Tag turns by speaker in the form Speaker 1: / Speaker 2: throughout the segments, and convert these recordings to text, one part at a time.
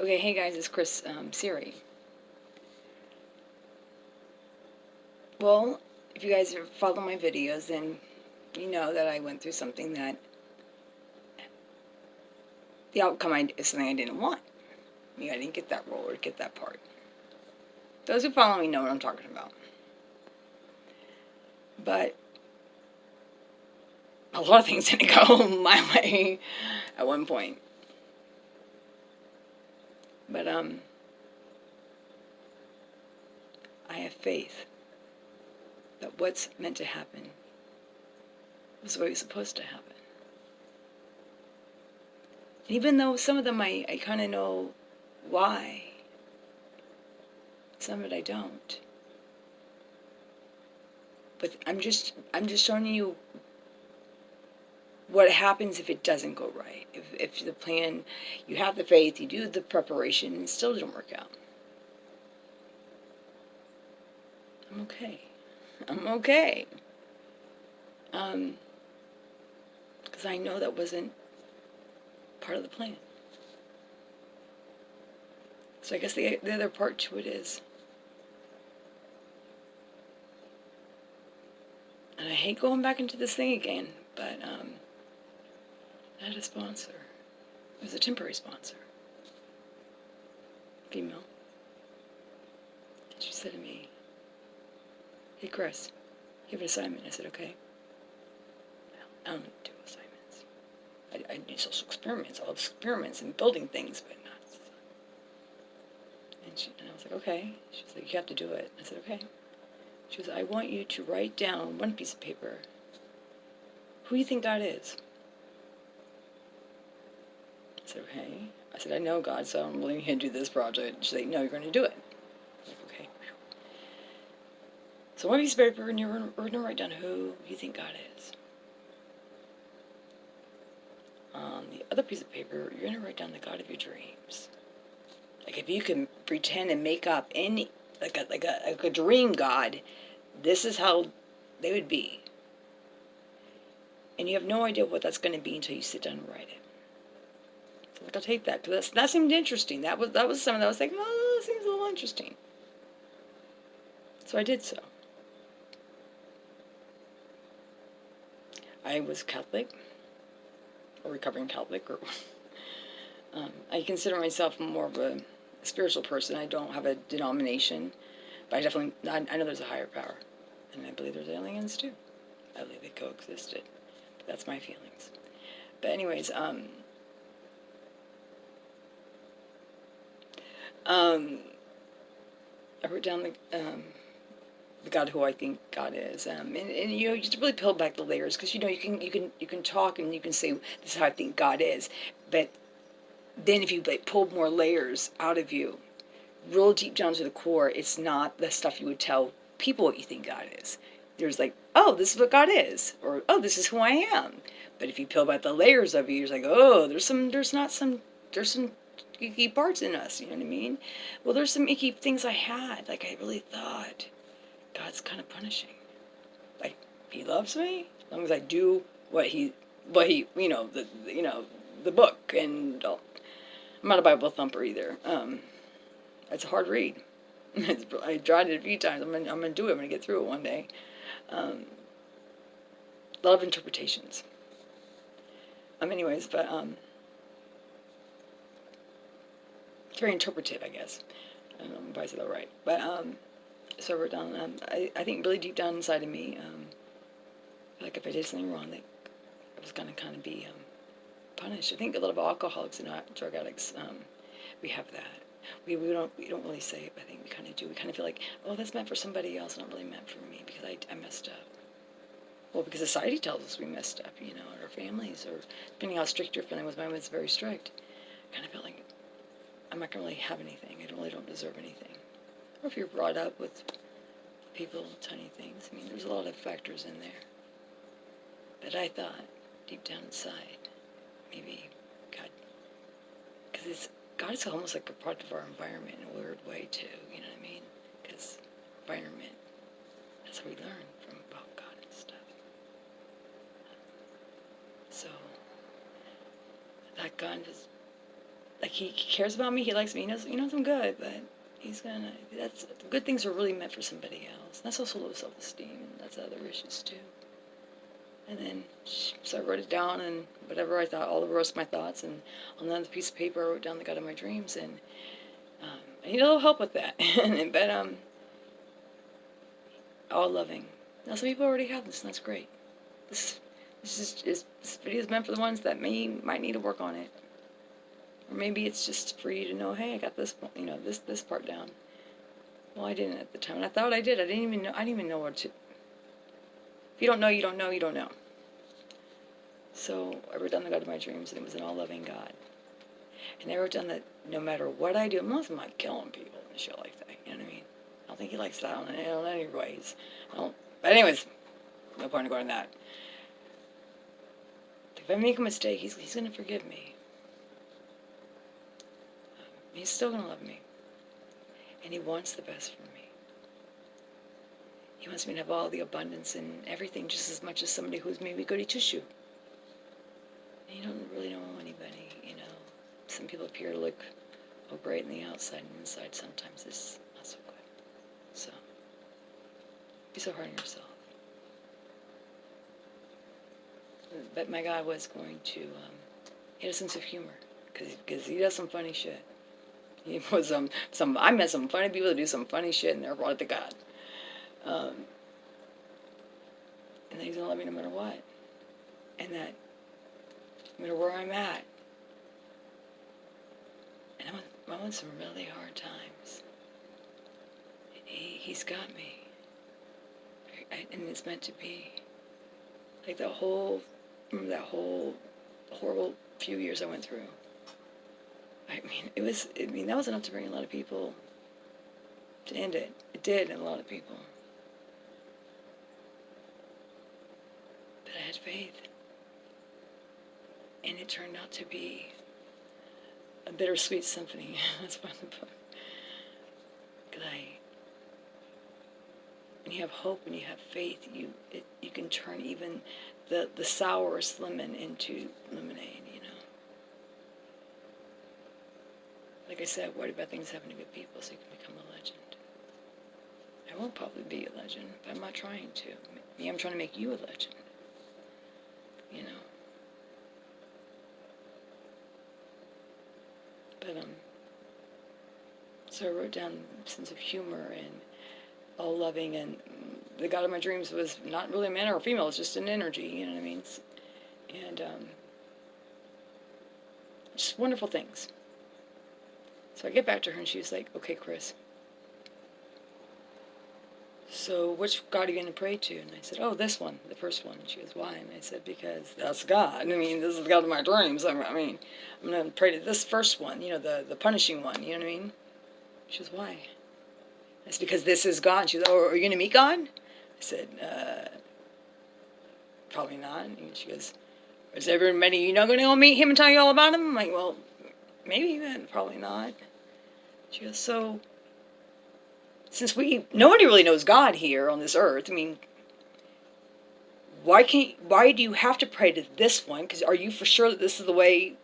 Speaker 1: Okay, hey guys, it's Chris Siri. Well, if you guys follow my videos, then you know that I went through something that the outcome is something I didn't want. I didn't get that role or get that part. Those who follow me know what I'm talking about. But a lot of things didn't go my way at one point. But I have faith that what's meant to happen was the way it was supposed to happen. Even though some of them I kind of know why, some of it I don't. But I'm just showing you what happens if it doesn't go right. If the plan, you have the faith, you do the preparation, and it still didn't work out. I'm okay. I'm okay. Because I know that wasn't part of the plan. So I guess the other part to it is, and I hate going back into this thing again, but I had a sponsor. It was a temporary sponsor. Female. And she said to me, "Hey Chris, you have an assignment." I said, "Okay." I don't do assignments. I do social experiments. I love experiments and building things, but not. And I was like, "Okay." She was like, "You have to do it." I said, "Okay." She was, "I want you to write down on one piece of paper who you think God is." I said, "Okay." I said, "I know God, so I'm really going to do this project." She's like, "No, you're going to do it." I was like, "Okay." So one piece of paper, and we're going to write down who you think God is. On the other piece of paper, you're going to write down the God of your dreams. Like if you can pretend and make up any, like a dream God, this is how they would be. And you have no idea what that's going to be until you sit down and write it. So like, I'll take that, because that seemed interesting. That was something that I was like, oh, that seems a little interesting. So I did so. I was Catholic, or recovering Catholic, or I consider myself more of a spiritual person. I don't have a denomination, but I know there's a higher power, and I believe there's aliens too. I believe they coexisted. But that's my feelings. But anyways, I wrote down the God who I think God is, and you know, you just really peel back the layers, because you know you can talk and you can say this is how I think God is, but then if you like pull more layers out of you, real deep down to the core, it's not the stuff you would tell people what you think God is. There's like, oh, this is what God is, or oh, this is who I am. But if you peel back the layers of you, you're like, oh, there's some icky parts in us. You know what I mean? Well, there's some icky things I had. Like I really thought God's kind of punishing. Like He loves me as long as I do what he you know the book, and I'm not a Bible thumper either. It's a hard read. I tried it a few times. I'm gonna do it. I'm gonna get through it one day. A lot of interpretations. Anyways, but it's very interpretive, I guess. I don't know if I said that right, but so I wrote down. I think really deep down inside of me, like if I did something wrong, like I was gonna kind of be punished. I think a lot of alcoholics and drug addicts, we have that. We don't really say it, but I think we kind of do. We kind of feel like, oh, that's meant for somebody else, not really meant for me, because I messed up. Well, because society tells us we messed up, you know, and our families, or depending how strict your family was. Mine was very strict. I kind of felt like I'm not going to really have anything. I really don't deserve anything. Or if you're brought up with people, tiny things. I mean, there's a lot of factors in there. But I thought, deep down inside, maybe God, because God is almost like a part of our environment in a weird way too, you know what I mean? Because environment, that's how we learn from about God and stuff. So, that God was like he cares about me. He likes me. He knows I'm good, but that's good things are really meant for somebody else. And that's also low self-esteem. That's other issues too. And then, so I wrote it down, and whatever I thought, all the rest of my thoughts, and on another piece of paper, I wrote down the God of my dreams, and I need a little help with that. But all loving. Now some people already have this, and that's great. This video is meant for the ones that might need to work on it, or maybe it's just for you to know, hey, I got this, this part down. Well, I didn't at the time, and I thought I did. I didn't even know where to. If you don't know, you don't know, you don't know. So I wrote down the God of my dreams, and it was an all-loving God. And I wrote down that no matter what I do, I'm not killing people and shit like that. You know what I mean? I don't think he likes that in any ways. But anyways, no point in going to that. If I make a mistake, he's going to forgive me. He's still going to love me. And he wants the best for me. He wants me to have all the abundance and everything just as much as somebody who's maybe goody two-shoe. And you don't really know anybody, Some people appear to look great on the outside, and inside sometimes it's not so good. So, be so hard on yourself. But my God was going to, he had a sense of humor, because he does some funny shit. He was I met some funny people that do some funny shit, and they're brought to God. And that he's going to love me no matter what. And that no matter where I'm at, and I went some really hard times, he's got me. And it's meant to be. Like that whole horrible few years I went through. That was enough to bring a lot of people to end it. It did, and a lot of people. But I had faith. And it turned out to be a bittersweet symphony. That's part of the book. When you have hope and you have faith, you can turn even the sourest lemon into lemonade, Like I said, worry about things happening to good people so you can become a legend. I won't probably be a legend, but I'm not trying to. I'm trying to make you a legend. But, so I wrote down sense of humor and all loving, and the God of my dreams was not really a man or a female, it's just an energy, you know what I mean? And, just wonderful things. So I get back to her, and she was like, okay, Chris, so which God are you going to pray to? And I said, oh, this one, the first one. And she goes, why? And I said, because that's God. This is the God of my dreams. I'm going to pray to this first one, the punishing one, you know what I mean? She goes, why? I said, because this is God. She goes, oh, are you going to meet God? I said, probably not. And she goes, is everybody, going to go meet him and tell you all about him? I'm like, well, maybe, but probably not. She goes, so, since nobody really knows God here on this earth, why do you have to pray to this one? Because are you for sure that this is the way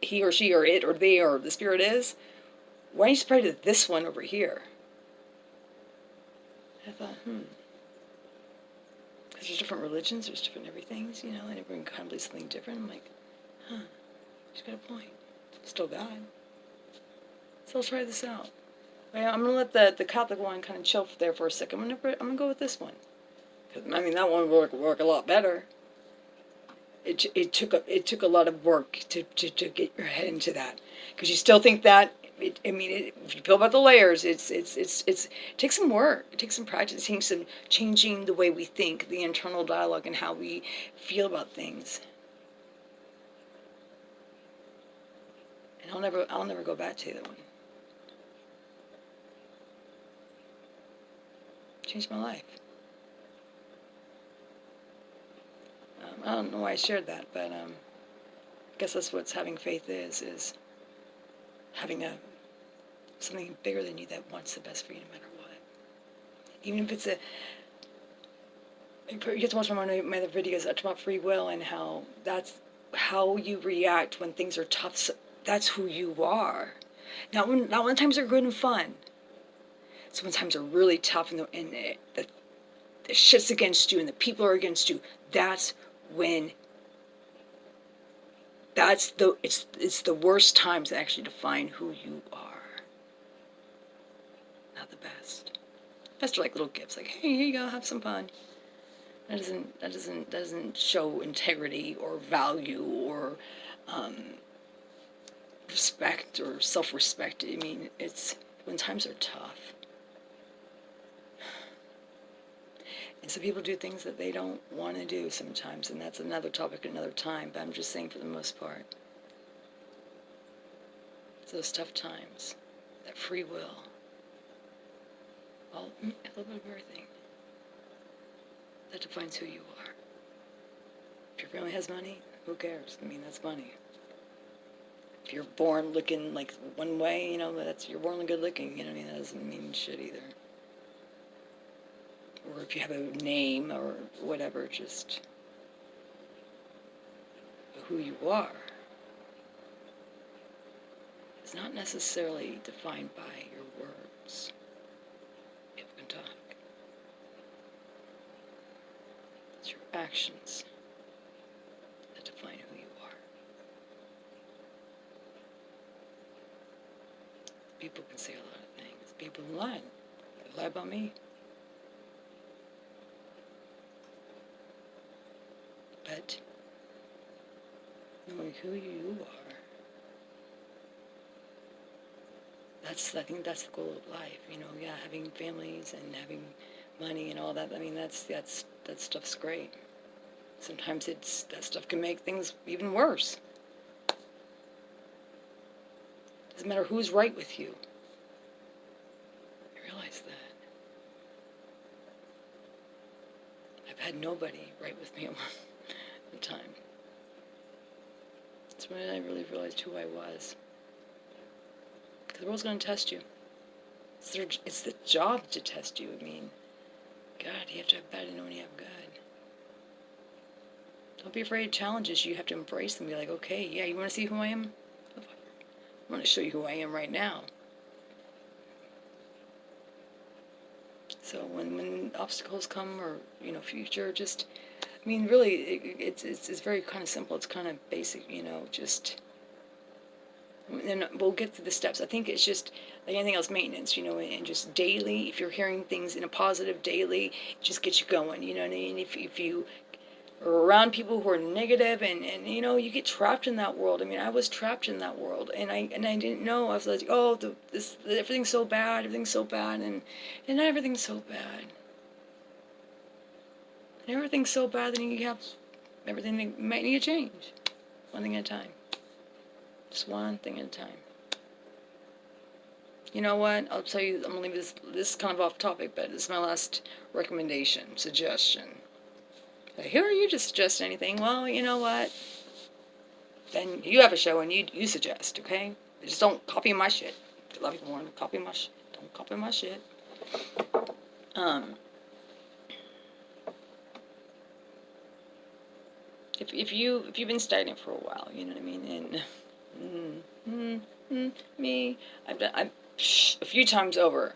Speaker 1: he or she or it or they or the Spirit is? Why don't you just pray to this one over here? I thought, because there's different religions, there's different everythings, and everyone kind of believes something different. I'm like, she's got a point. Still God. So I'll try this out. I'm going to let the Catholic one kind of chill there for a second. I'm going to go with this one. Because, that one would work a lot better. It took a lot of work to get your head into that. Because you still think that, if you peel back the layers, it takes some work. It takes some practice. It takes some changing the way we think, the internal dialogue, and how we feel about things. And I'll never go back to that one. Changed my life. I don't know why I shared that, but I guess that's what having faith is having something bigger than you that wants the best for you no matter what. Even if it's you get to watch my other videos about free will and how that's how you react when things are tough that's who you are. Not when times are good and fun. It's when times are really tough and the shit's against you and the people are against you. That's when it's the worst times to actually define who you are. Not the best. Best are like little gifts, like, hey, here you go, have some fun. That doesn't show integrity or value or respect or self-respect. I mean, it's when times are tough. And so people do things that they don't want to do sometimes, and that's another topic another time, but I'm just saying for the most part. It's those tough times, that free will, a little bit of everything, that defines who you are. If your family has money, who cares? I mean, that's money. If you're born looking like one way, you know, you're born good looking, you know what I mean? That doesn't mean shit either. Or if you have a name or whatever, just who you are is not necessarily defined by your words. People can talk. It's your actions that define who you are. People can say a lot of things. People lie. They lie about me. But knowing who you are, I think that's the goal of life. You know, yeah, having families and having money and all that. I mean, that stuff's great. Sometimes that stuff can make things even worse. Doesn't matter who's right with you. I realize that. I've had nobody right with me the time. That's when I really realized who I was. Because the world's going to test you. It's the job to test you. I mean, God, you have to have bad to know when you have good. Don't be afraid of challenges. You have to embrace them. Be like, okay, yeah, you want to see who I am? I want to show you who I am right now. So when obstacles come, or future, just, I mean, really, it's very kind of simple. It's kind of basic, just. And we'll get through the steps. I think it's just like anything else, maintenance, and just daily. If you're hearing things in a positive daily, it just gets you going. You know what I mean? If you are around people who are negative, and you get trapped in that world. I mean, I was trapped in that world, and I didn't know. I was like, oh, everything's so bad, and not everything's so bad. And everything's so bad, then you have everything that might need to change, one thing at a time. Just one thing at a time. You know what? I'll tell you, I'm going to leave this is kind of off topic, but this is my last suggestion. Here, you just suggest anything? Well, you know what? Then you have a show and you suggest, okay? Just don't copy my shit. A lot of people want to copy my shit. Don't copy my shit. If you've been stagnant for a while, you know what I mean, and me, I've done a few times over,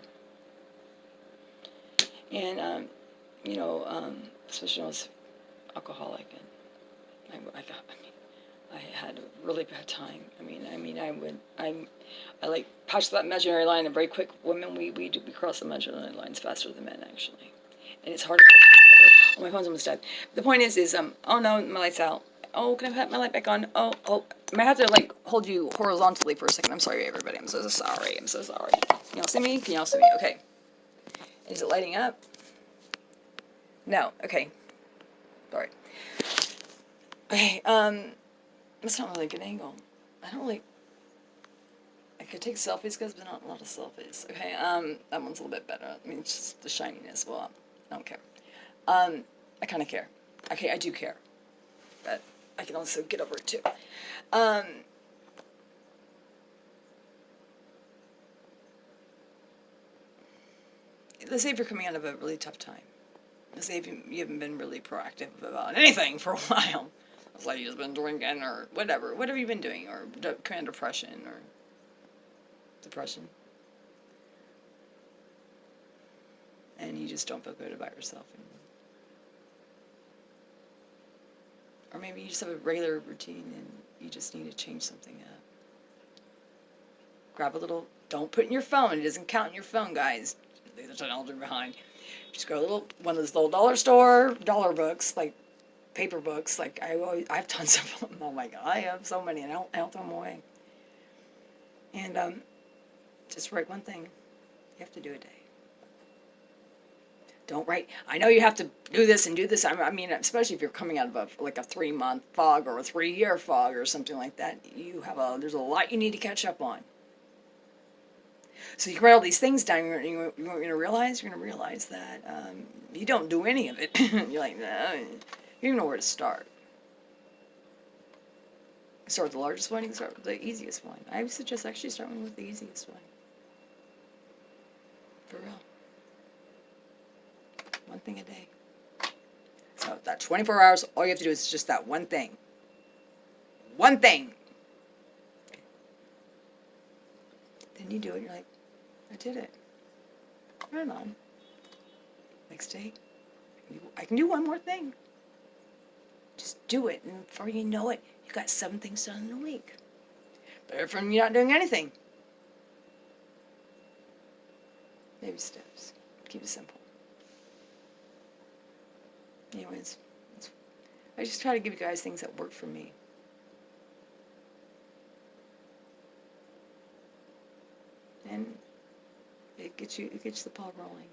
Speaker 1: and especially when I was alcoholic, and I had a really bad time. I like passed that imaginary line, and very quick, women we cross the imaginary lines faster than men, actually, and it's hard to. Oh, my phone's almost dead. The point is oh no, my light's out. Oh, can I put my light back on? Oh, I might have to hold you horizontally for a second. I'm sorry, everybody. I'm so sorry. Can y'all see me? Okay. Is it lighting up? No. Okay. Sorry. Okay. That's not really a good angle. I could take selfies, but not a lot of selfies. Okay. That one's a little bit better. I mean, it's just the shininess. Well, I don't care. I kind of care. Okay, I do care. But I can also get over it too. Let's say if you're coming out of a really tough time. Let's say if you haven't been really proactive about anything for a while. It's like you've been drinking or whatever. What have you been doing? Or kind of depression or depression. And you just don't feel good about yourself anymore. Or maybe you just have a regular routine and you just need to change something up. Grab a little, don't put in your phone. It doesn't count in your phone, guys. Leave the technology behind. Just go one of those little dollar store dollar books, like paper books. Like I have tons of them. Oh my God, I have so many, and I don't throw them away. And just write one thing you have to do a day. Don't write. I know you have to do this and do this. I mean, especially if you're coming out of a 3-month fog or a 3-year fog or something like that. There's a lot you need to catch up on. So you can write all these things down. You're going to realize that you don't do any of it. You're like, nah, you don't know where to start. You start with the largest one. You can start with the easiest one. I would suggest actually starting with the easiest one. For real. One thing a day. So that 24 hours, all you have to do is just that one thing. One thing. Okay. Then you do it, you're like, I did it. Right on. Next day, I can do one more thing. Just do it, and before you know it, you got 7 things done in a week. Better from you not doing anything. Baby steps. Keep it simple. Anyways, I just try to give you guys things that work for me. And it gets the ball rolling.